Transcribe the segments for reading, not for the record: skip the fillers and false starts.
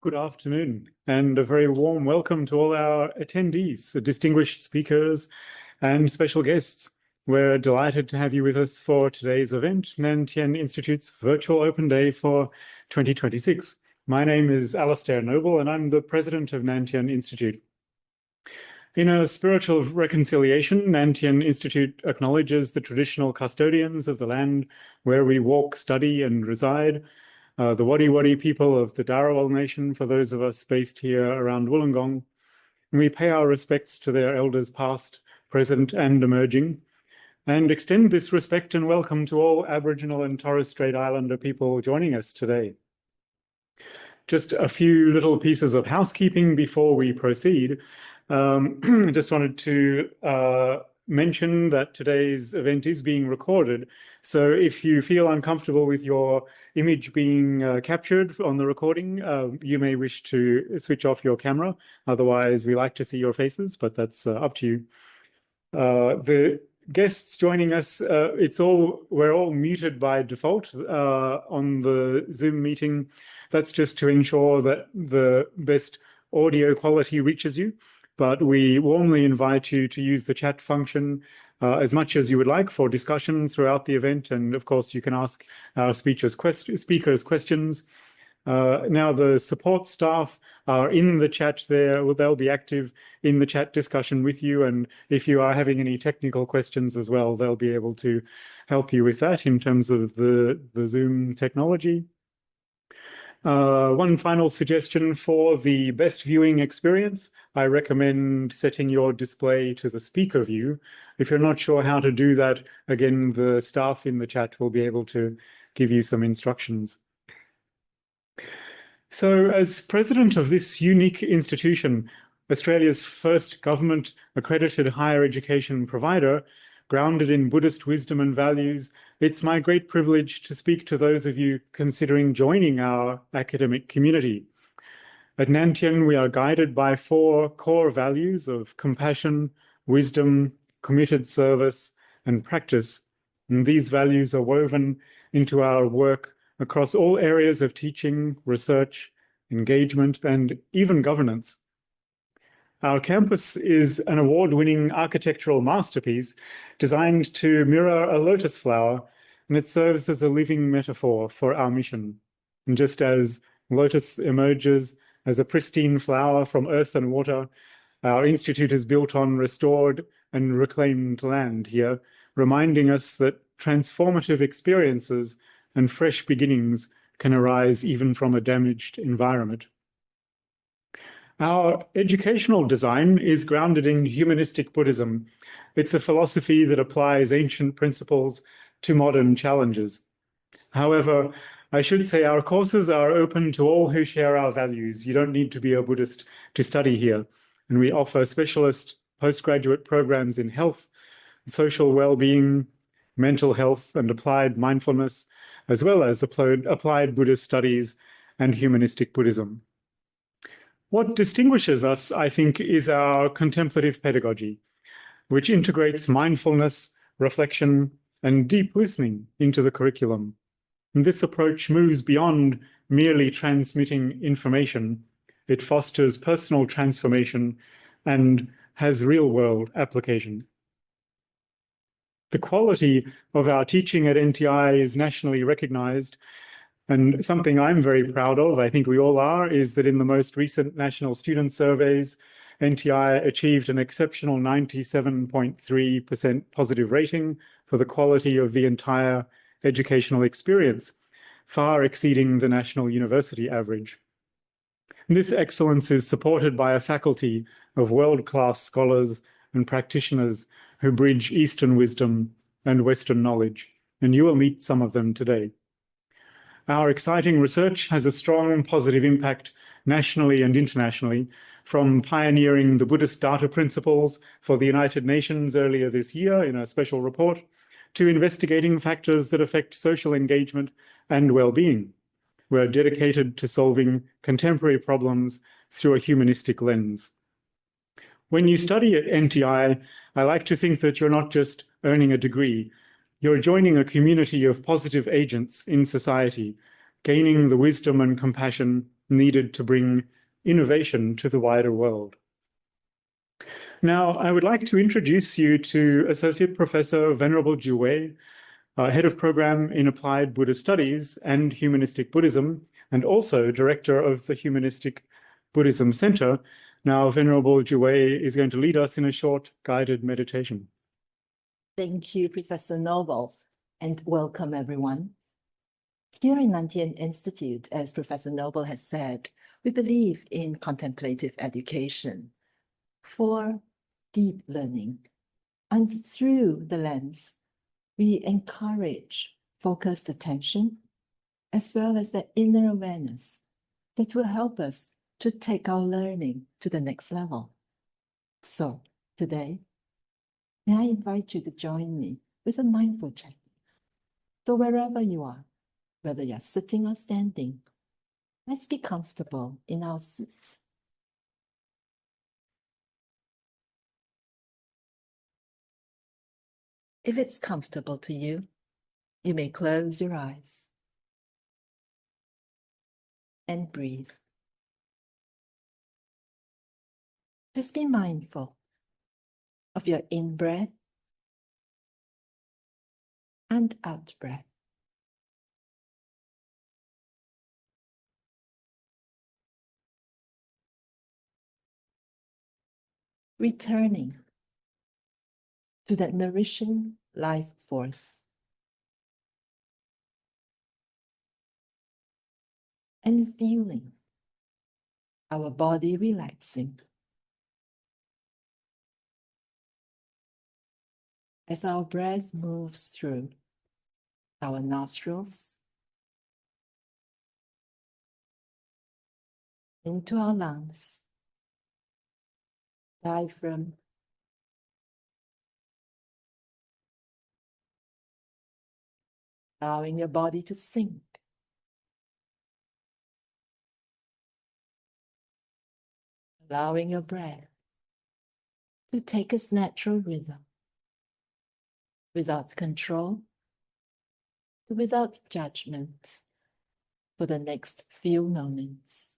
Good afternoon, and a very warm welcome to all our attendees, the distinguished speakers and special guests. We're delighted to have you with us for today's event, Nan Tien Institute's Virtual Open Day for 2026. My name is Alastair Noble, and I'm the president of Nan Tien Institute. In a spiritual reconciliation, Nan Tien Institute acknowledges the traditional custodians of the land where we walk, study, and reside, the Wadi Wadi people of the Darawal Nation, for those of us based here around Wollongong. And we pay our respects to their elders past, present, and emerging, and extend this respect and welcome to all Aboriginal and Torres Strait Islander people joining us today. Just a few little pieces of housekeeping before we proceed. I just wanted to mention that today's event is being recorded. So if you feel uncomfortable with your image being captured on the recording, you may wish to switch off your camera. Otherwise, we like to see your faces, but that's up to you. The guests joining us, we're all muted by default on the Zoom meeting. That's just to ensure that the best audio quality reaches you. But we warmly invite you to use the chat function as much as you would like for discussion throughout the event. And of course, you can ask our speakers questions. Now, the support staff are in the chat there. They'll be active in the chat discussion with you. And if you are having any technical questions as well, they'll be able to help you with that in terms of the Zoom technology. One final suggestion for the best viewing experience, I recommend setting your display to the speaker view. If you're not sure how to do that, again, the staff in the chat will be able to give you some instructions. So, as president of this unique institution, Australia's first government-accredited higher education provider, grounded in Buddhist wisdom and values, it's my great privilege to speak to those of you considering joining our academic community. At Nan Tien, we are guided by 4 core values of compassion, wisdom, committed service, and practice. And these values are woven into our work across all areas of teaching, research, engagement, and even governance. Our campus is an award-winning architectural masterpiece designed to mirror a lotus flower, and it serves as a living metaphor for our mission. And just as lotus emerges as a pristine flower from earth and water, our institute is built on restored and reclaimed land here, reminding us that transformative experiences and fresh beginnings can arise even from a damaged environment. Our educational design is grounded in Humanistic Buddhism. It's a philosophy that applies ancient principles to modern challenges. However, I should say our courses are open to all who share our values. You don't need to be a Buddhist to study here. And we offer specialist postgraduate programs in health, social well-being, mental health, and applied mindfulness, as well as applied Buddhist studies and Humanistic Buddhism. What distinguishes us, I think, is our contemplative pedagogy, which integrates mindfulness, reflection, and deep listening into the curriculum. And this approach moves beyond merely transmitting information. It fosters personal transformation and has real-world application. The quality of our teaching at NTI is nationally recognized. And something I'm very proud of, I think we all are, is that in the most recent national student surveys, NTI achieved an exceptional 97.3% positive rating for the quality of the entire educational experience, far exceeding the national university average. And this excellence is supported by a faculty of world-class scholars and practitioners who bridge Eastern wisdom and Western knowledge, and you will meet some of them today. Our exciting research has a strong positive impact nationally and internationally, from pioneering the Buddhist data principles for the United Nations earlier this year in a special report, to investigating factors that affect social engagement and well-being. We're dedicated to solving contemporary problems through a humanistic lens. When you study at NTI, I like to think that you're not just earning a degree, you're joining a community of positive agents in society, gaining the wisdom and compassion needed to bring innovation to the wider world. Now, I would like to introduce you to Associate Professor Venerable Ju Wei, Head of Program in Applied Buddhist Studies and Humanistic Buddhism, and also Director of the Humanistic Buddhism Center. Now, Venerable Ju Wei is going to lead us in a short guided meditation. Thank you, Professor Noble, and welcome everyone. Here in Nan Tien Institute, as Professor Noble has said, we believe in contemplative education for deep learning. And through the lens, we encourage focused attention as well as the inner awareness that will help us to take our learning to the next level. So today, may I invite you to join me with a mindful check. So wherever you are, whether you're sitting or standing, let's be comfortable in our seats. If it's comfortable to you, you may close your eyes and breathe. Just be mindful of your in-breath and out-breath. Returning to that nourishing life force and feeling our body relaxing as our breath moves through our nostrils into our lungs, diaphragm, allowing your body to sink. Allowing your breath to take its natural rhythm, without control, without judgment, for the next few moments.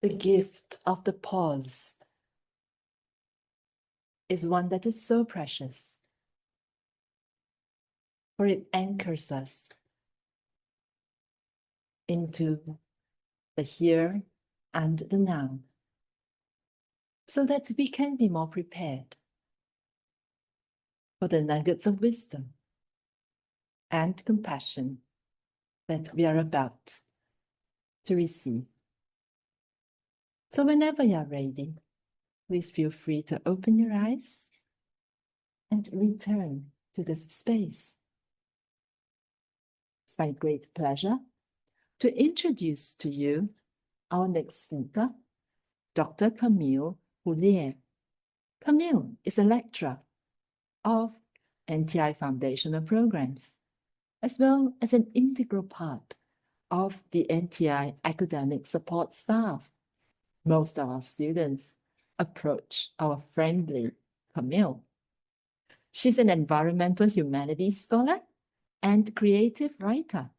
The gift of the pause is one that is so precious, for it anchors us into the here and the now, so that we can be more prepared for the nuggets of wisdom and compassion that we are about to receive. So whenever you're ready, please feel free to open your eyes and return to this space. It's my great pleasure to introduce to you our next speaker, Dr. Camille Houlier. Camille is a lecturer of NTI Foundational Programs, as well as an integral part of the NTI academic support staff. Most of our students approach our friendly Camille. She's an environmental humanities scholar and creative writer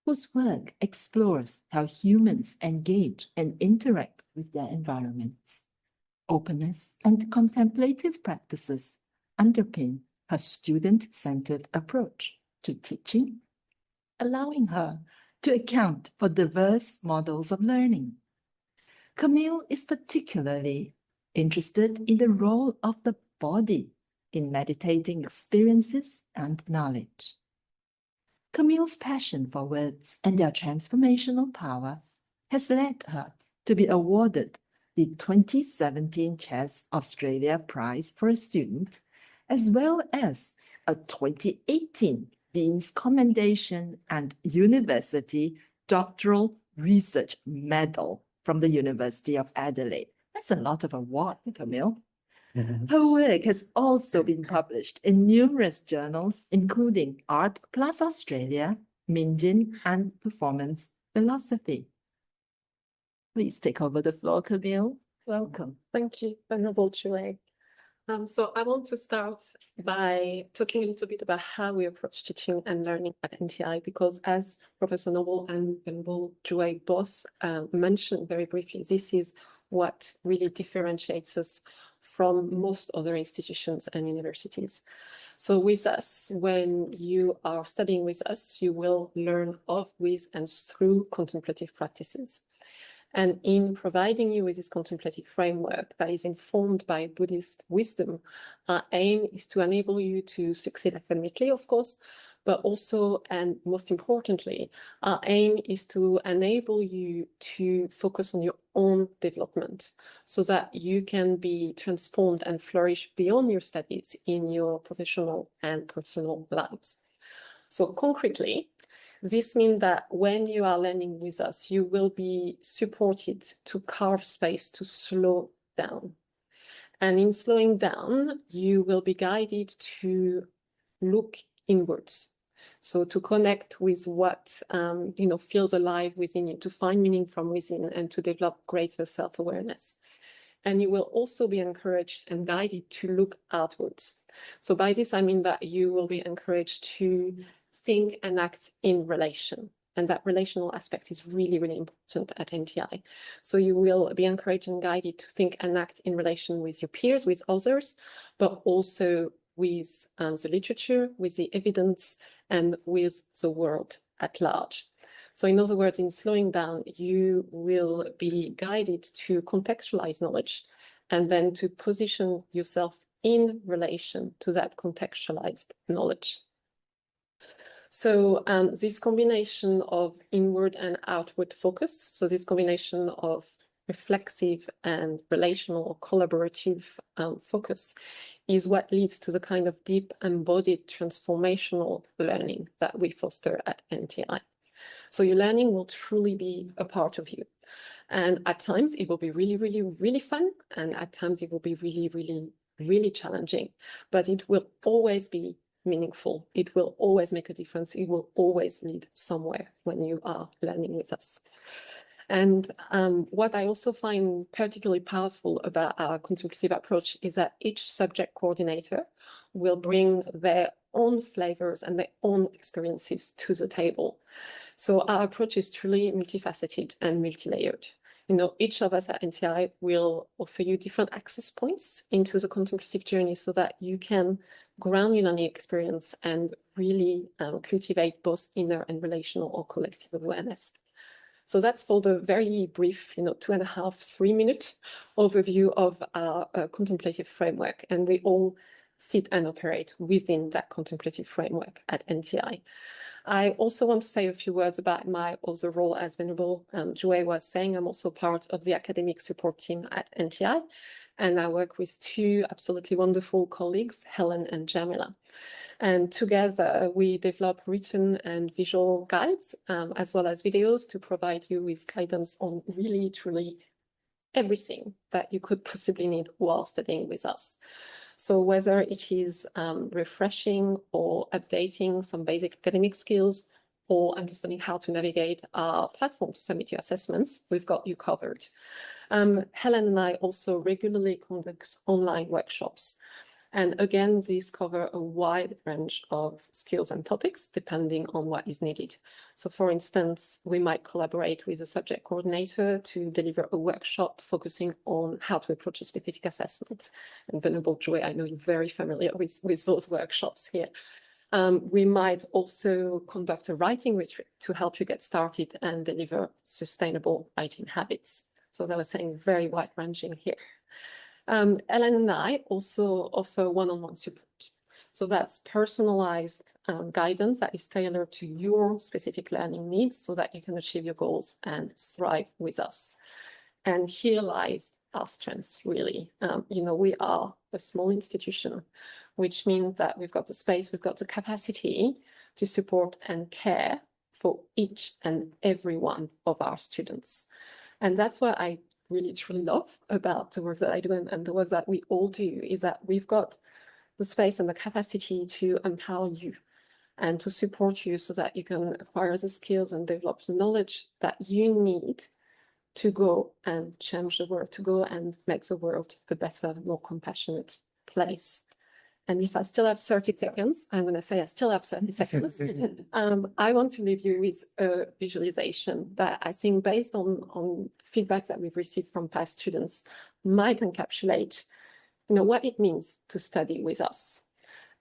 whose work explores how humans engage and interact with their environments. Openness and contemplative practices underpin her student-centered approach to teaching, allowing her to account for diverse models of learning. Camille is particularly interested in the role of the body in meditating experiences and knowledge. Camille's passion for words and their transformational power has led her to be awarded the 2017 Chess Australia Prize for a Student, as well as a 2018 Dean's Commendation and University Doctoral Research Medal from the University of Adelaide. That's a lot of award, Camille. Her work has also been published in numerous journals, including Art Plus Australia, Minjin, and Performance Philosophy. Please take over the floor, Camille. Welcome. Thank you, Venerable Jue. So I want to start by talking a little bit about how we approach teaching and learning at NTI, because as Professor Noble and Venerable Jue both mentioned very briefly, this is what really differentiates us from most other institutions and universities. So with us, when you are studying with us, you will learn of, with, and through contemplative practices. And in providing you with this contemplative framework that is informed by Buddhist wisdom, our aim is to enable you to succeed academically, of course, but also, and most importantly, our aim is to enable you to focus on your own development so that you can be transformed and flourish beyond your studies in your professional and personal lives. So concretely, this means that when you are learning with us, you will be supported to carve space to slow down. And in slowing down, you will be guided to look inwards. So to connect with what feels alive within you, to find meaning from within, and to develop greater self-awareness. And you will also be encouraged and guided to look outwards. So by this, I mean that you will be encouraged to think and act in relation. And that relational aspect is really, really important at NTI. So you will be encouraged and guided to think and act in relation with your peers, with others, but also with the literature, with the evidence, and with the world at large. So in other words, in slowing down, you will be guided to contextualize knowledge and then to position yourself in relation to that contextualized knowledge. So this combination of inward and outward focus, so this combination of reflexive and relational or collaborative focus is what leads to the kind of deep embodied transformational learning that we foster at NTI. So your learning will truly be a part of you. And at times it will be really, really, really fun. And at times it will be really, really, really challenging. But it will always be meaningful. It will always make a difference. It will always lead somewhere when you are learning with us. And what I also find particularly powerful about our contemplative approach is that each subject coordinator will bring their own flavors and their own experiences to the table. So our approach is truly multifaceted and multi-layered. Each of us at NTI will offer you different access points into the contemplative journey so that you can ground your learning experience and really cultivate both inner and relational or collective awareness. So that's for the very brief, 2.5, 3 minute overview of our contemplative framework. And we all sit and operate within that contemplative framework at NTI. I also want to say a few words about my other role. As Venerable Jue was saying, I'm also part of the academic support team at NTI, and I work with two absolutely wonderful colleagues, Helen and Jamila. And together we develop written and visual guides, as well as videos to provide you with guidance on really, truly everything that you could possibly need while studying with us. So whether it is refreshing or updating some basic academic skills or understanding how to navigate our platform to submit your assessments, we've got you covered. Helen and I also regularly conduct online workshops. And again, these cover a wide range of skills and topics depending on what is needed. So for instance, we might collaborate with a subject coordinator to deliver a workshop focusing on how to approach a specific assessment. And Venerable Jue, I know you're very familiar with those workshops here. We might also conduct a writing retreat to help you get started and deliver sustainable writing habits. So that was saying very wide ranging here. Ellen and I also offer one-on-one support. So that's personalized guidance that is tailored to your specific learning needs so that you can achieve your goals and thrive with us. And here lies our strengths, really. We are a small institution, which means that we've got the space, we've got the capacity to support and care for each and every one of our students. And that's what I really, truly love about the work that I do and the work that we all do, is that we've got the space and the capacity to empower you and to support you so that you can acquire the skills and develop the knowledge that you need to go and change the world, to go and make the world a better, more compassionate place. And if I still have 30 seconds, I'm going to say I still have 30 seconds. I want to leave you with a visualization that I think, based on feedback that we've received from past students, might encapsulate what it means to study with us.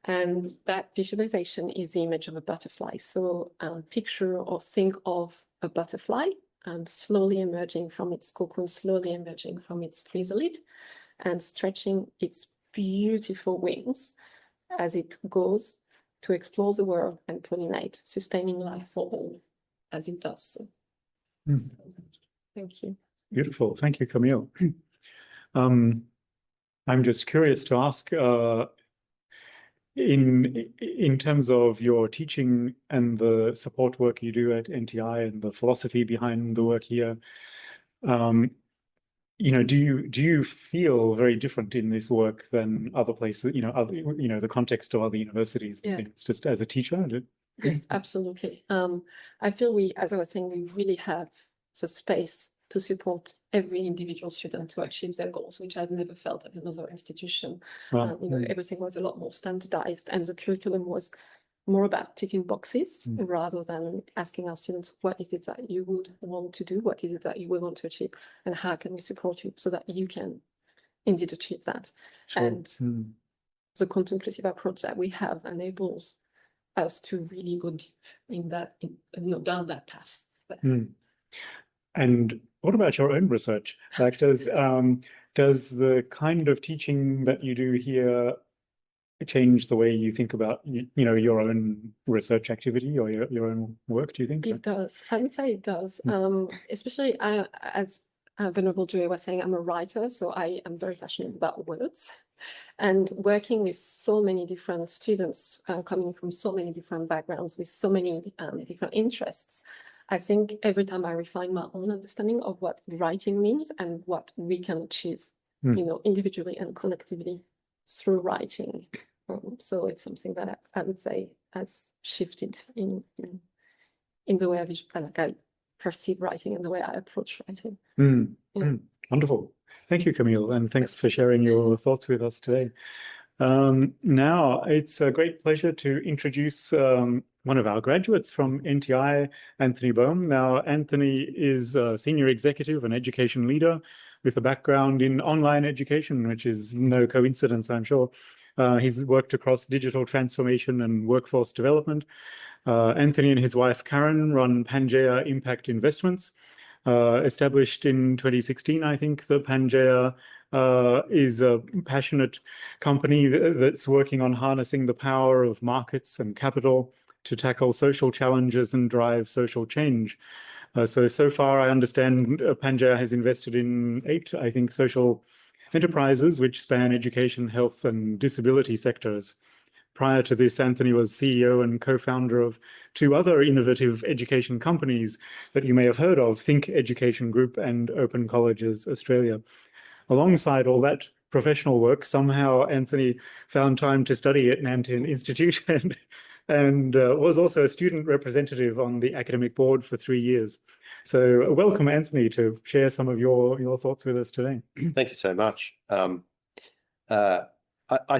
And that visualization is the image of a butterfly. So picture or think of a butterfly slowly emerging from its cocoon, slowly emerging from its chrysalid, and stretching its beautiful wings as it goes to explore the world and pollinate, sustaining life for all as it does so. Thank you. Beautiful. Thank you, Camille. I'm just curious to ask, in terms of your teaching and the support work you do at NTI and the philosophy behind the work here, do you feel very different in this work than other places? The context of other universities. Yeah. It's just as a teacher. Yes, absolutely. I feel as I was saying, we really have the space to support every individual student to achieve their goals, which I've never felt at another institution. Wow. Everything was a lot more standardized, and the curriculum was more about ticking boxes rather than asking our students, what is it that you would want to do? What is it that you would want to achieve? And how can we support you so that you can indeed achieve that? Sure. And the contemplative approach that we have enables us to really go deep in that, down that path. And what about your own research? Like, does the kind of teaching that you do here change the way you think about your own research activity or your own work, do you think? It does. I would say it does. Especially as Venerable Joy was saying, I'm a writer, so I am very passionate about words. And working with so many different students coming from so many different backgrounds with so many different interests, I think every time I refine my own understanding of what writing means and what we can achieve, individually and collectively through writing. So it's something that I would say has shifted in the way I perceive writing and the way I approach writing. Wonderful. Thank you, Camille, and thanks for sharing your thoughts with us today. Now, it's a great pleasure to introduce one of our graduates from NTI, Anthony Boehm. Now, Anthony is a senior executive and education leader with a background in online education, which is no coincidence, I'm sure. He's worked across digital transformation and workforce development. Anthony and his wife, Karen, run Pangea Impact Investments. Established in 2016, I think. The Pangea is a passionate company that's working on harnessing the power of markets and capital to tackle social challenges and drive social change. So far, I understand Pangea has invested in 8, I think, social enterprises which span education, health, and disability sectors. Prior to this, Anthony was CEO and co-founder of 2 other innovative education companies that you may have heard of, Think Education Group and Open Colleges Australia. Alongside all that professional work, somehow Anthony found time to study at Nan Tien Institute and was also a student representative on the academic board for 3 years. So welcome, Anthony, to share some of your thoughts with us today. Thank you so much. I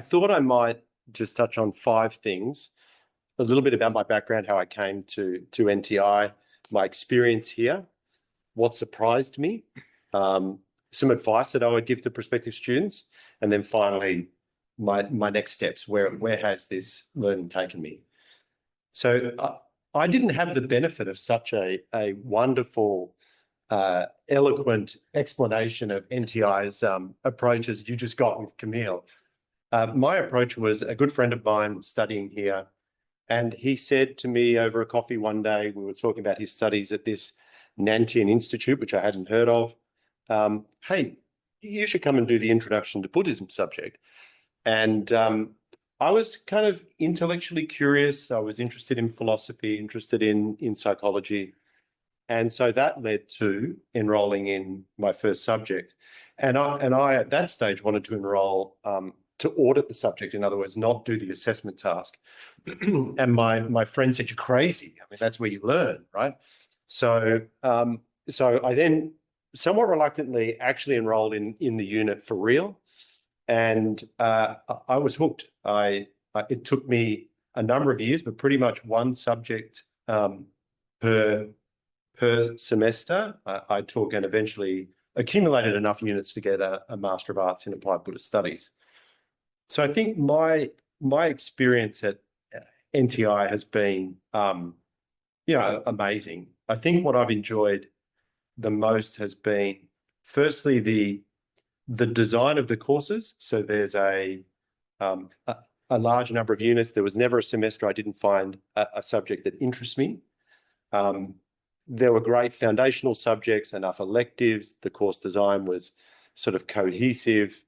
thought I might just touch on 5 things, a little bit about my background, how I came to NTI, my experience here, what surprised me, some advice that I would give to prospective students, and then finally my next steps, where has this learning taken me. So I didn't have the benefit of such a wonderful, eloquent explanation of NTI's approach as you just got with Camille. My approach was a good friend of mine was studying here, and he said to me over a coffee one day, we were talking about his studies at this Nan Tien Institute, which I hadn't heard of. Hey, you should come and do the Introduction to Buddhism subject. And I was kind of intellectually curious. I was interested in philosophy, interested in psychology. And so that led to enrolling in my first subject. And I at that stage wanted to enroll to audit the subject, in other words, not do the assessment task. And my friend said, "You're crazy. I mean, that's where you learn, right?" So I then somewhat reluctantly actually enrolled in the unit for real. And I was hooked. It took me a number of years, but pretty much one subject per semester. I took and eventually accumulated enough units to get a Master of Arts in Applied Buddhist Studies. So I think my experience at NTI has been, amazing. I think what I've enjoyed the most has been, firstly, the design of the courses. So there's a large number of units. There was never a semester I didn't find a subject that interests me. There were great foundational subjects, enough electives. The course design was sort of cohesive.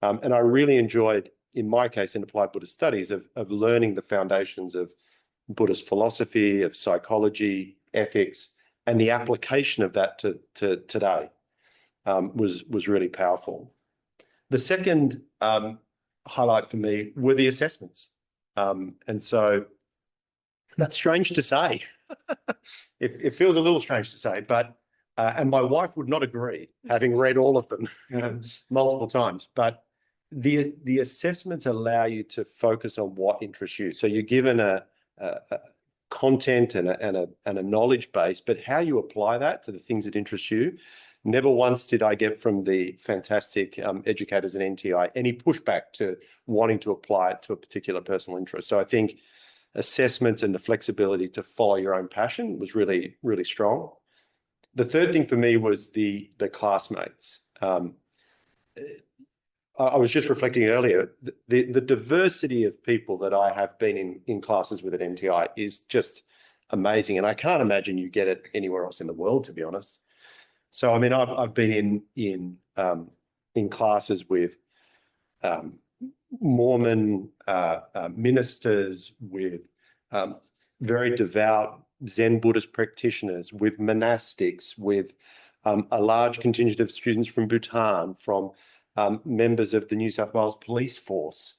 And I really enjoyed, in my case, in Applied Buddhist Studies, of learning the foundations of Buddhist philosophy, of psychology, ethics, and the application of that to today was really powerful. The second highlight for me were the assessments. And so that's strange to say. It feels a little strange to say, but and my wife would not agree, having read all of them multiple times. But the assessments allow you to focus on what interests you. So you're given a content and a knowledge base, but how you apply that to the things that interest you. Never once did I get from the fantastic educators at NTI any pushback to wanting to apply it to a particular personal interest. So I think assessments and the flexibility to follow your own passion was really, really strong. The third thing for me was the classmates. I was just reflecting earlier, the diversity of people that I have been in classes with at NTI is just amazing. And I can't imagine you get it anywhere else in the world, to be honest. So, I mean, I've been in classes with Mormon ministers, with very devout Zen Buddhist practitioners, with monastics, with a large contingent of students from Bhutan, from members of the New South Wales Police Force.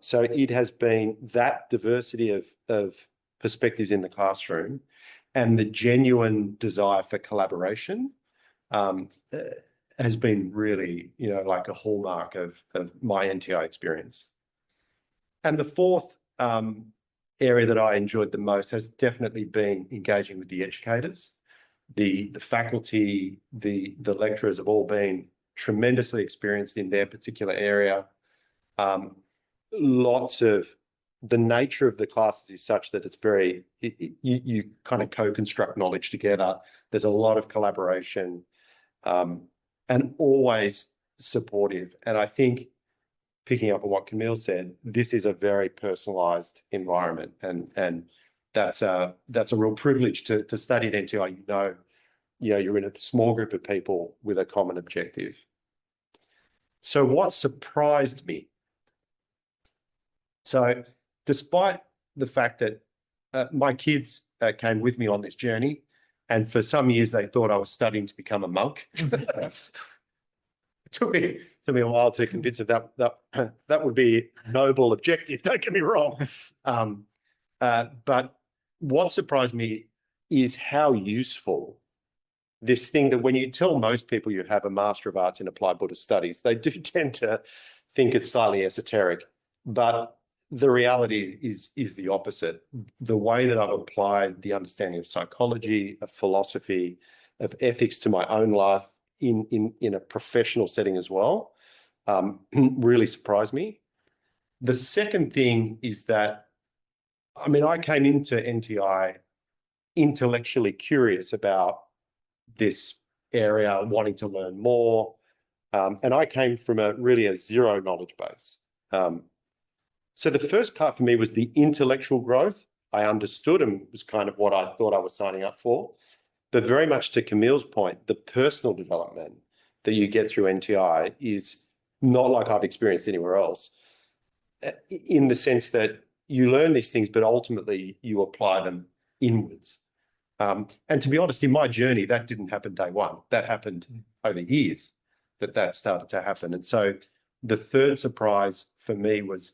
So it has been that diversity of perspectives in the classroom and the genuine desire for collaboration has been really, like a hallmark of my NTI experience. And the fourth area that I enjoyed the most has definitely been engaging with the educators. The faculty, the lecturers have all been tremendously experienced in their particular area. Lots of the nature of the classes is such that it's very, you kind of co-construct knowledge together. There's a lot of collaboration and always supportive. And I think, picking up on what Camille said, this is a very personalized environment. And that's a real privilege to study at NTI. You're in a small group of people with a common objective. So what surprised me? So despite the fact that my kids came with me on this journey, and for some years they thought I was studying to become a monk. It took me a while to convince them that would be a noble objective, don't get me wrong. But what surprised me is how useful this thing that when you tell most people you have a Master of Arts in Applied Buddhist Studies, they do tend to think it's slightly esoteric. But the reality is the opposite. The way that I've applied the understanding of psychology, of philosophy, of ethics to my own life in a professional setting as well, really surprised me. The second thing is that, I mean, I came into NTI intellectually curious about this area, wanting to learn more. And I came from really a zero knowledge base. So the first part for me was the intellectual growth. I understood and was kind of what I thought I was signing up for. But very much to Camille's point, the personal development that you get through NTI is not like I've experienced anywhere else, in the sense that you learn these things, but ultimately you apply them inwards. And to be honest, in my journey, that didn't happen day one. That happened over years that started to happen. And so the third surprise for me was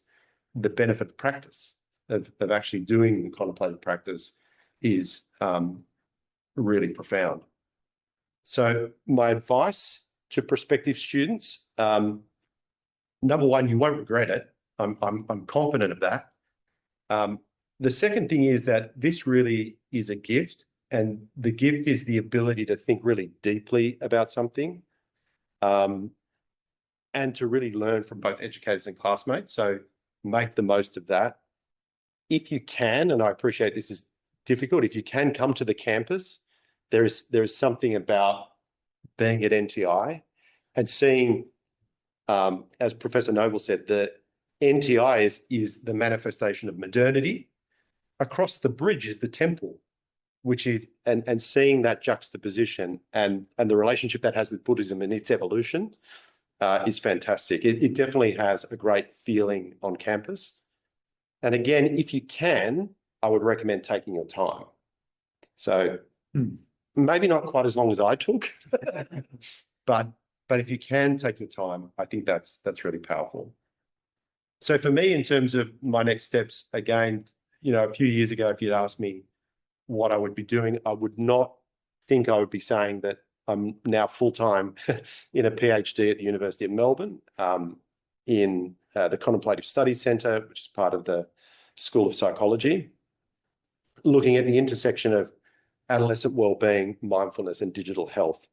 the benefit of practice, of actually doing the contemplative practice is really profound. So my advice to prospective students, number one, you won't regret it. I'm confident of that. The second thing is that this really is a gift, and the gift is the ability to think really deeply about something, and to really learn from both educators and classmates. So make the most of that. If you can, and I appreciate this is difficult, if you can come to the campus, there is something about being at NTI and seeing, as Professor Noble said, that NTI is the manifestation of modernity. Across the bridge is the temple, which is, and seeing that juxtaposition and the relationship that has with Buddhism and its evolution is fantastic. It definitely has a great feeling on campus. And again, if you can, I would recommend taking your time. So maybe not quite as long as I took, but if you can take your time, I think that's really powerful. So for me, in terms of my next steps, again, a few years ago, if you'd asked me what I would be doing, I would not think I would be saying that I'm now full-time in a PhD at the University of Melbourne, in the Contemplative Studies Centre, which is part of the School of Psychology, looking at the intersection of adolescent wellbeing, mindfulness, and digital health.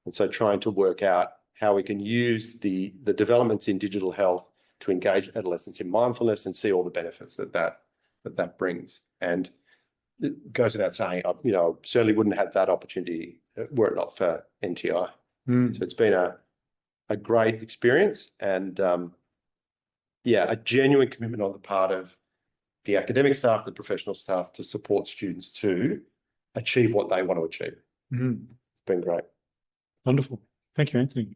And so trying to work out how we can use the developments in digital health to engage adolescents in mindfulness and see all the benefits that brings. And it goes without saying, I certainly wouldn't have that opportunity were it not for NTI. So it's been a great experience, and a genuine commitment on the part of the academic staff, the professional staff, to support students to achieve what they want to achieve. It's been great. Wonderful. Thank you, Anthony.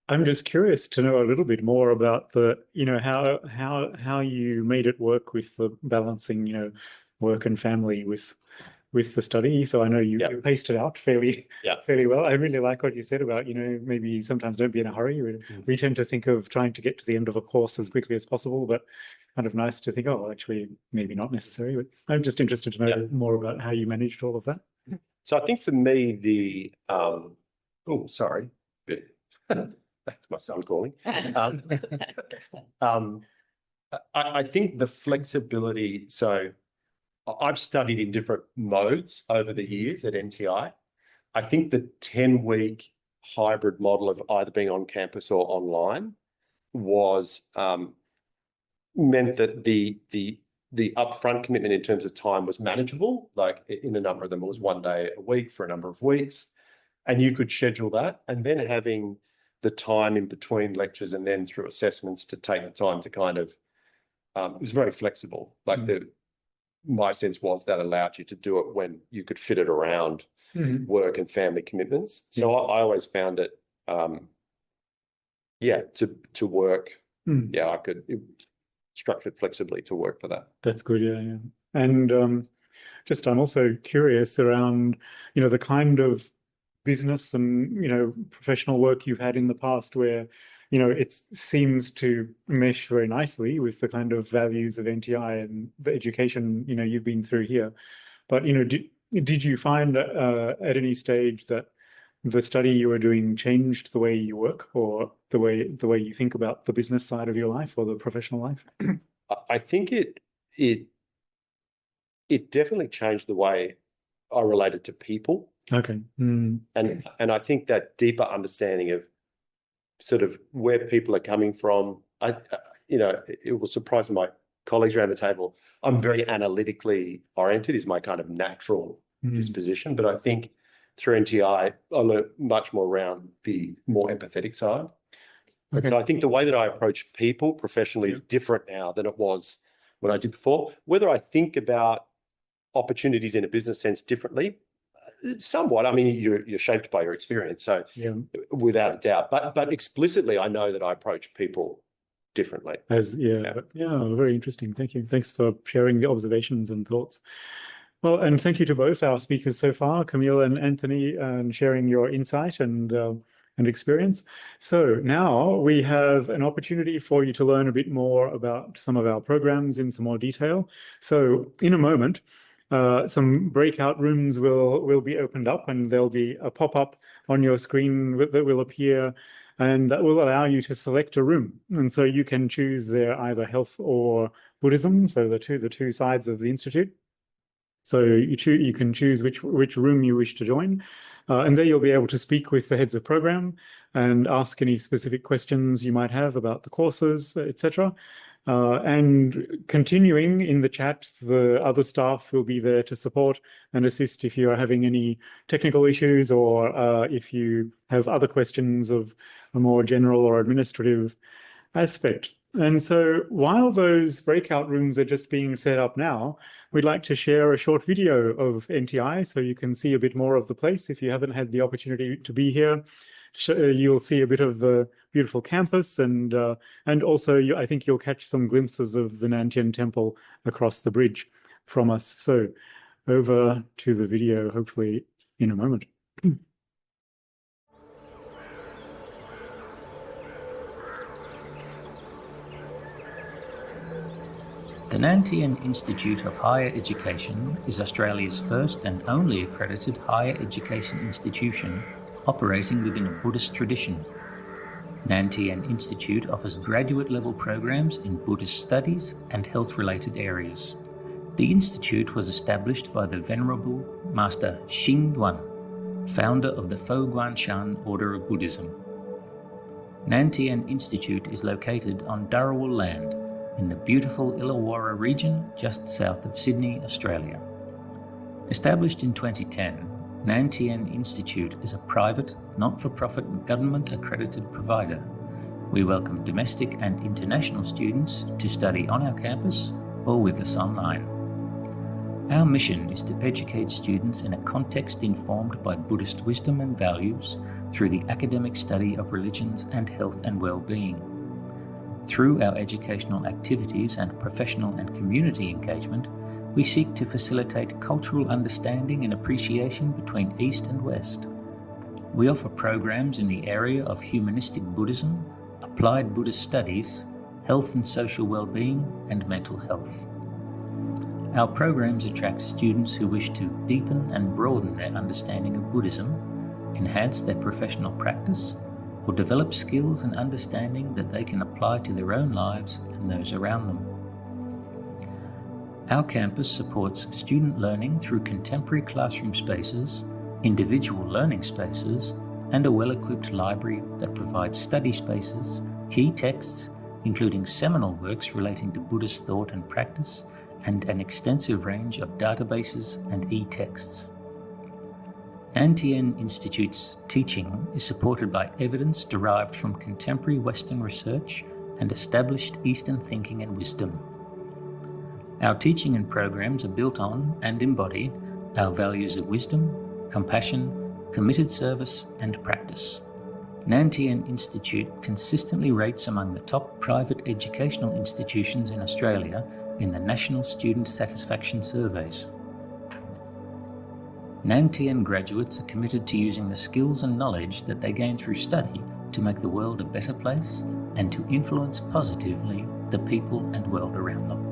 I'm just curious to know a little bit more about how you made it work with the balancing, work and family with the study. So I know you paced it out fairly well. I really like what you said about, maybe sometimes don't be in a hurry. We tend to think of trying to get to the end of a course as quickly as possible, but kind of nice to think, oh, actually, maybe not necessary. But I'm just interested to know more about how you managed all of that. So I think for me, sorry. That's my son calling. I think the flexibility, so I've studied in different modes over the years at NTI. I think the 10-week hybrid model of either being on campus or online was meant that the upfront commitment in terms of time was manageable. Like in a number of them, it was 1 day a week for a number of weeks, and you could schedule that. And then having the time in between lectures and then through assessments to take the time to kind of, it was very flexible. Like my sense was that allowed you to do it when you could fit it around work and family commitments. So I always found it, to work. I could structure it flexibly to work for that. That's good, yeah. And I'm also curious around, the kind of business and, professional work you've had in the past where, it seems to mesh very nicely with the kind of values of NTI and the education, you've been through here. But, did you find at any stage that the study you were doing changed the way you work or the way you think about the business side of your life or the professional life? I think it definitely changed the way I related to people. Okay. And I think that deeper understanding of sort of where people are coming from, it will surprise my colleagues around the table. I'm very analytically oriented, is my kind of natural disposition. But I think through NTI, I learned much more around the more empathetic side. And so I think the way that I approach people professionally is different now than it was when I did before. Whether I think about opportunities in a business sense differently, somewhat. I mean, you're shaped by your experience, so without a doubt. But explicitly, I know that I approach people differently. Very interesting. Thank you. Thanks for sharing the observations and thoughts. Well, and thank you to both our speakers so far, Camille and Anthony, and sharing your insight and experience. So now we have an opportunity for you to learn a bit more about some of our programs in some more detail. So in a moment, some breakout rooms will be opened up, and there'll be a pop-up on your screen that will appear, and that will allow you to select a room. And so you can choose there either health or Buddhism, so the two sides of the institute. So you can choose which room you wish to join, and there you'll be able to speak with the heads of program and ask any specific questions you might have about the courses, etc. And continuing in the chat, the other staff will be there to support and assist if you are having any technical issues, or if you have other questions of a more general or administrative aspect. And so while those breakout rooms are just being set up now, we'd like to share a short video of NTI so you can see a bit more of the place. If you haven't had the opportunity to be here, you'll see a bit of the beautiful campus, and also I think you'll catch some glimpses of the Nan Tien temple across the bridge from us. So over to the video, hopefully in a moment. The Nan Tien Institute of Higher Education is Australia's first and only accredited higher education institution operating within a Buddhist tradition. Nan Tien Institute offers graduate-level programs in Buddhist studies and health-related areas. The institute was established by the Venerable Master Xing Duan, founder of the Fo Guan Shan Order of Buddhism. Nan Tien Institute is located on Dharawal land in the beautiful Illawarra region just south of Sydney, Australia. Established in 2010, Nan Tien Institute is a private, not-for-profit, government-accredited provider. We welcome domestic and international students to study on our campus or with us online. Our mission is to educate students in a context informed by Buddhist wisdom and values through the academic study of religions and health and well-being. Through our educational activities and professional and community engagement, we seek to facilitate cultural understanding and appreciation between East and West. We offer programs in the area of Humanistic Buddhism, applied Buddhist studies, health and social well-being, and mental health. Our programs attract students who wish to deepen and broaden their understanding of Buddhism, enhance their professional practice, or develop skills and understanding that they can apply to their own lives and those around them. Our campus supports student learning through contemporary classroom spaces, individual learning spaces, and a well-equipped library that provides study spaces, key texts, including seminal works relating to Buddhist thought and practice, and an extensive range of databases and e-texts. Nan Tien Institute's teaching is supported by evidence derived from contemporary Western research and established Eastern thinking and wisdom. Our teaching and programs are built on and embody our values of wisdom, compassion, committed service, and practice. Nan Tien Institute consistently rates among the top private educational institutions in Australia in the National Student Satisfaction Surveys. Nan Tien graduates are committed to using the skills and knowledge that they gain through study to make the world a better place and to influence positively the people and world around them.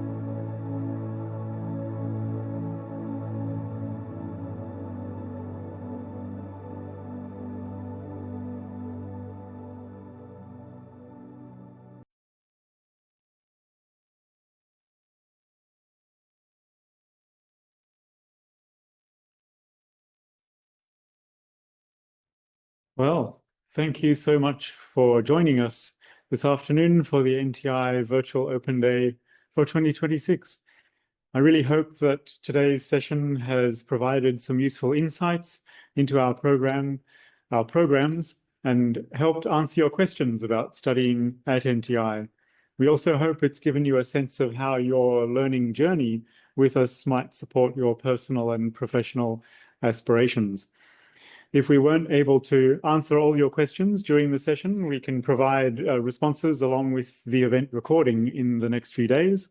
Well, thank you so much for joining us this afternoon for the NTI Virtual Open Day for 2026. I really hope that today's session has provided some useful insights into our programs, and helped answer your questions about studying at NTI. We also hope it's given you a sense of how your learning journey with us might support your personal and professional aspirations. If we weren't able to answer all your questions during the session, we can provide responses along with the event recording in the next few days.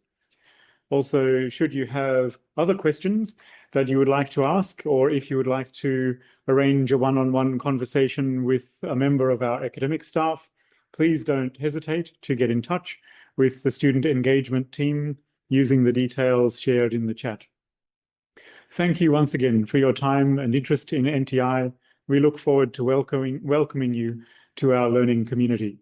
Also, should you have other questions that you would like to ask, or if you would like to arrange a one-on-one conversation with a member of our academic staff, please don't hesitate to get in touch with the student engagement team using the details shared in the chat. Thank you once again for your time and interest in NTI. We look forward to welcoming you to our learning community.